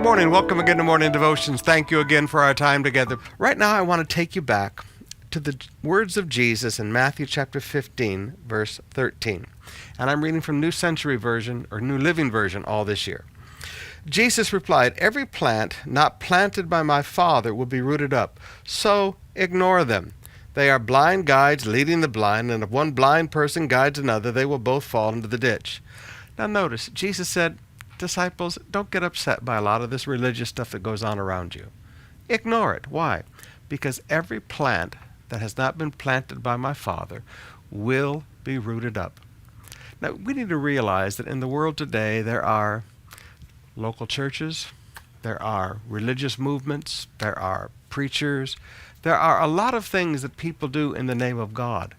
morning. Welcome again to Morning Devotions. Thank you again for our time together. Right now, I want to take you back to the words of Jesus in Matthew chapter 15, verse 13. And I'm reading from New Century Version, or New Living Version, all this year. Jesus replied, "Every plant not planted by my Father will be rooted up, so ignore them. They are blind guides leading the blind, and if one blind person guides another, they will both fall into the ditch." Now notice, Jesus said, disciples, don't get upset by a lot of this religious stuff that goes on around you. Ignore it. Why? Because every plant that has not been planted by my Father will be rooted up. Now, we need to realize that in the world today, there are local churches, there are religious movements, there are preachers, there are a lot of things that people do in the name of God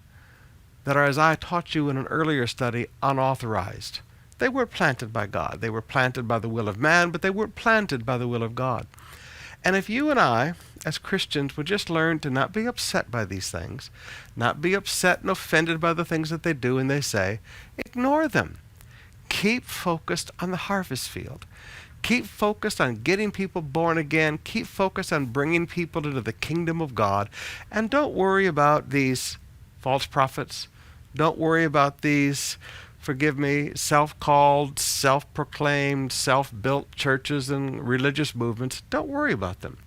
that are, as I taught you in an earlier study, unauthorized. They weren't planted by God. They were planted by the will of man, but they weren't planted by the will of God. And if you and I, as Christians, would just learn to not be upset by these things, not be upset and offended by the things that they do and they say, ignore them. Keep focused on the harvest field. Keep focused on getting people born again. Keep focused on bringing people into the kingdom of God. And don't worry about these false prophets. Don't worry about these, forgive me, self-called, self-proclaimed, self-built churches and religious movements. Don't worry about them.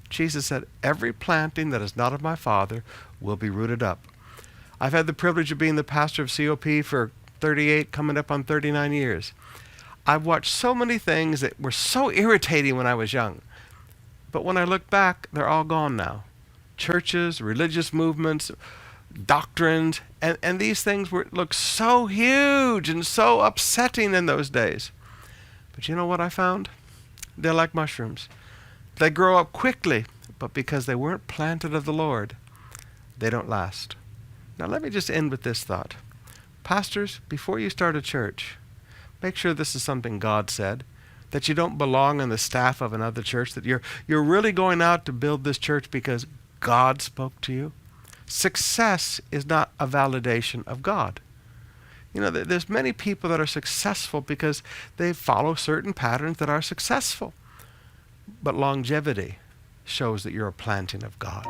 Jesus said, every planting that is not of my Father will be rooted up. I've had the privilege of being the pastor of COP for 38, coming up on 39 years. I've watched so many things that were so irritating when I was young. But when I look back, they're all gone now. Churches, religious movements, doctrines, and these things look so huge and so upsetting in those days. But you know what I found? They're like mushrooms. They grow up quickly, but because they weren't planted of the Lord, they don't last. Now let me just end with this thought. Pastors, before you start a church, make sure this is something God said, that you don't belong on the staff of another church, that you're really going out to build this church because God spoke to you. Success is not a validation of God. You know, there's many people that are successful because they follow certain patterns that are successful. But longevity shows that you're a planting of God.